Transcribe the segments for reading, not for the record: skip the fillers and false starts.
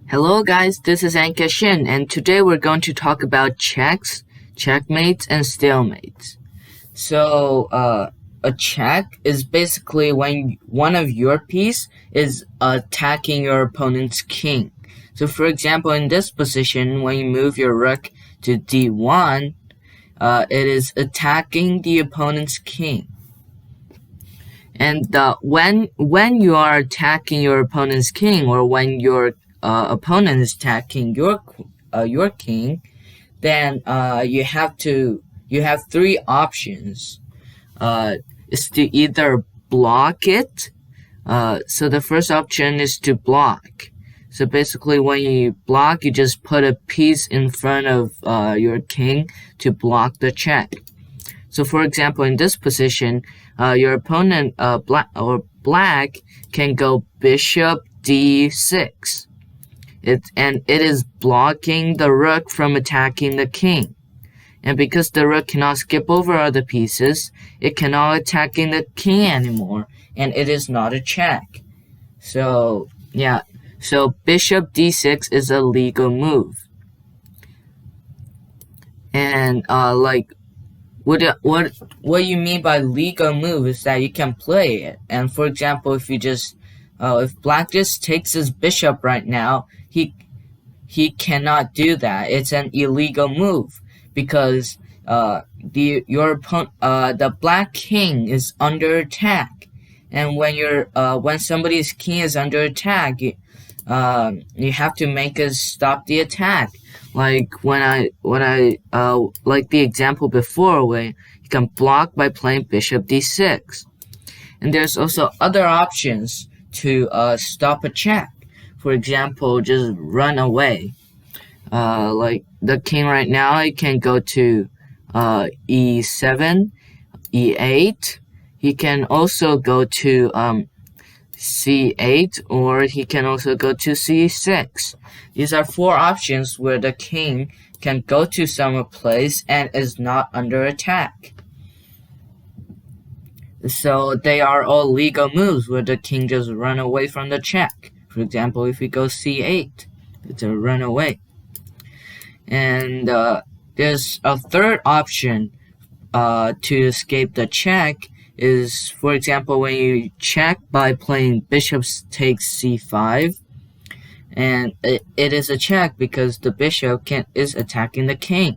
Hello guys, this is Anka Shin, and today we're going to talk about checks, checkmates, and stalemates. A check is basically when one of your piece is attacking your opponent's king. So for example, in this position, when you move your rook to d1, it is attacking the opponent's king. And when you are attacking your opponent's king, or when your opponent is attacking your king, then you have three options. Is to either block it. So the first option is to block. So basically, when you block, you just put a piece in front of your king to block the check. So for example, in this position, your opponent black can go bishop d6. It is blocking the rook from attacking the king. And because the rook cannot skip over other pieces, it cannot attacking the king anymore, and it is not a check. So bishop d6 is a legal move. And what you mean by legal move is that you can play it. And for example, if black just takes his bishop right now, he cannot do that. It's an illegal move because the black king is under attack, and when somebody's king is under attack, you have to make us stop the attack. Like like the example before, where you can block by playing bishop d6. And there's also other options to stop a check. For example, just run away. Like the king right now, he can go to e7, e8. He can also go to c8, or he can also go to c6. These are four options where the king can go to some place and is not under attack. So they are all legal moves where the king just run away from the check. For example, if we go c8, it's a run away. And there's a third option to escape the check is, for example, when you check by playing bishop takes c5, and it is a check because the bishop is attacking the king.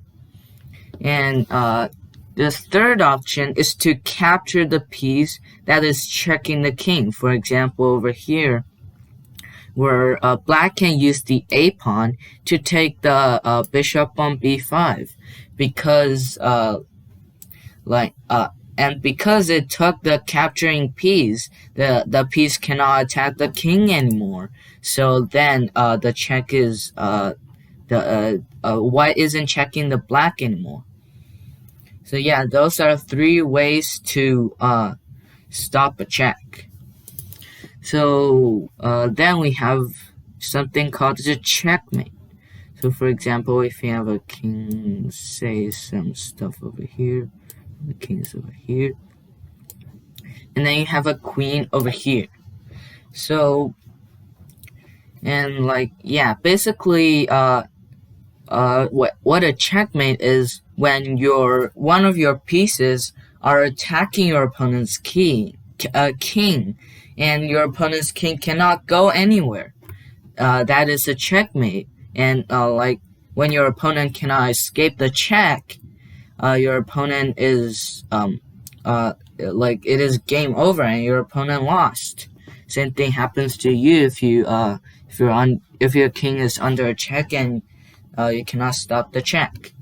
And the third option is to capture the piece that is checking the king. For example, over here, where black can use the a pawn to take the bishop on b5, because and because it took the capturing piece, the piece cannot attack the king anymore. So then the check is white isn't checking the black anymore. So yeah, those are three ways to stop a check. So then we have something called the checkmate. So for example, if you have a king, say some stuff over here, the king is over here, and then you have a queen over here. So, and basically what a checkmate is when one of your pieces are attacking your opponent's king, and your opponent's king cannot go anywhere. That is a checkmate. And when your opponent cannot escape the check, your opponent is it is game over and your opponent lost. Same thing happens to you if your king is under a check and you cannot stop the check.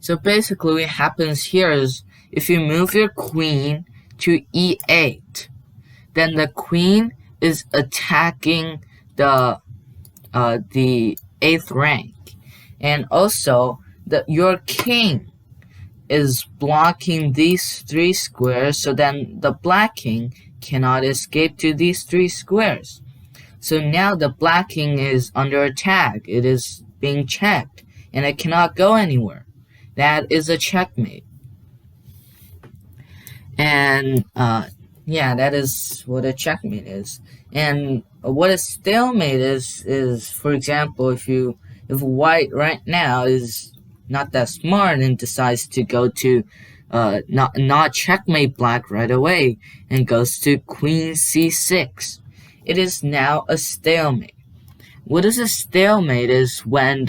So basically what happens here is, if you move your queen to e8, then the queen is attacking the 8th rank, and also your king is blocking these three squares, so then the black king cannot escape to these three squares. So now the black king is under attack. It is being checked, and it cannot go anywhere. That is a checkmate. And that is what a checkmate is. And what a stalemate is, for example, if white right now is not that smart and decides to go to not checkmate black right away and goes to queen c6, it is now a stalemate. What is a stalemate is when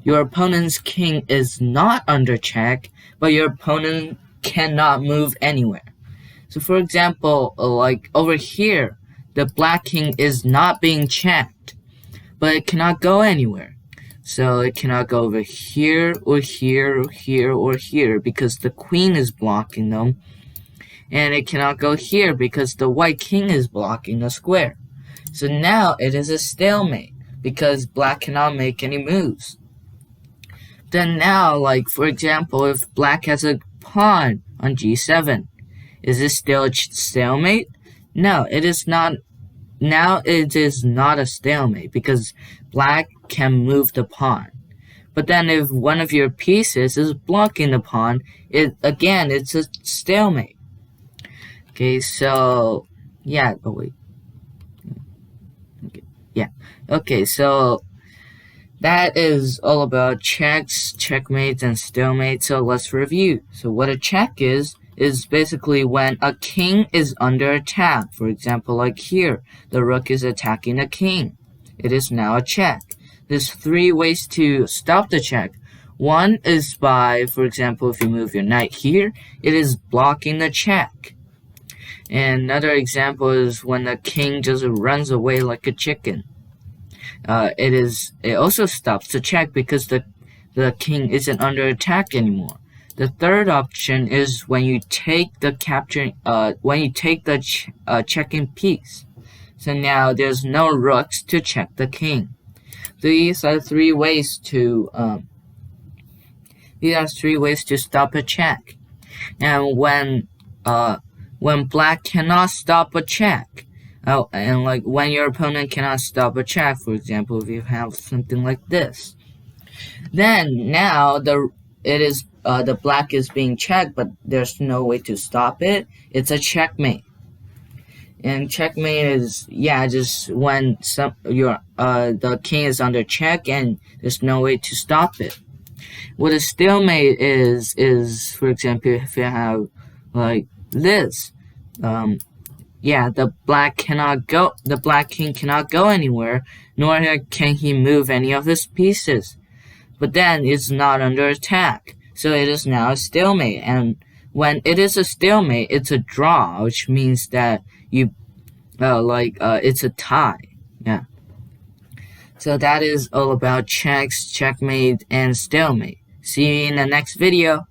your opponent's king is not under check, but your opponent cannot move anywhere. So for example, like over here, the black king is not being checked, but it cannot go anywhere. So it cannot go over here or here or here or here because the queen is blocking them. And it cannot go here because the white king is blocking the square. So now it is a stalemate because black cannot make any moves. Then now, like for example, if black has a pawn on g7, is this still a stalemate? No, it is not. Now it is not a stalemate because black can move the pawn. But then if one of your pieces is blocking the pawn, it's a stalemate. Okay, so yeah, oh wait. Okay, yeah. Okay, so that is all about checks, checkmates, and stalemates. So let's review. So what a check is basically when a king is under attack. For example, like here, the rook is attacking a king. It is now a check. There's 3 ways to stop the check. One is by, for example, if you move your knight here, it is blocking the check. And another example is when the king just runs away like a chicken. It also stops the check because the king isn't under attack anymore. The third option is when you take the checking piece. So now there's no rooks to check the king. These are 3 ways to stop a check. And when black cannot stop a check, and like when your opponent cannot stop a check, for example, if you have something like this, then now the black is being checked, but there's no way to stop it. It's a checkmate. And checkmate is just when the king is under check and there's no way to stop it. What a stalemate is for example, if you have like this, the black king cannot go anywhere, nor can he move any of his pieces. But then it's not under attack, so it is now a stalemate. And when it is a stalemate, it's a draw, which means that it's a tie. Yeah. So that is all about checks, checkmate, and stalemate. See you in the next video.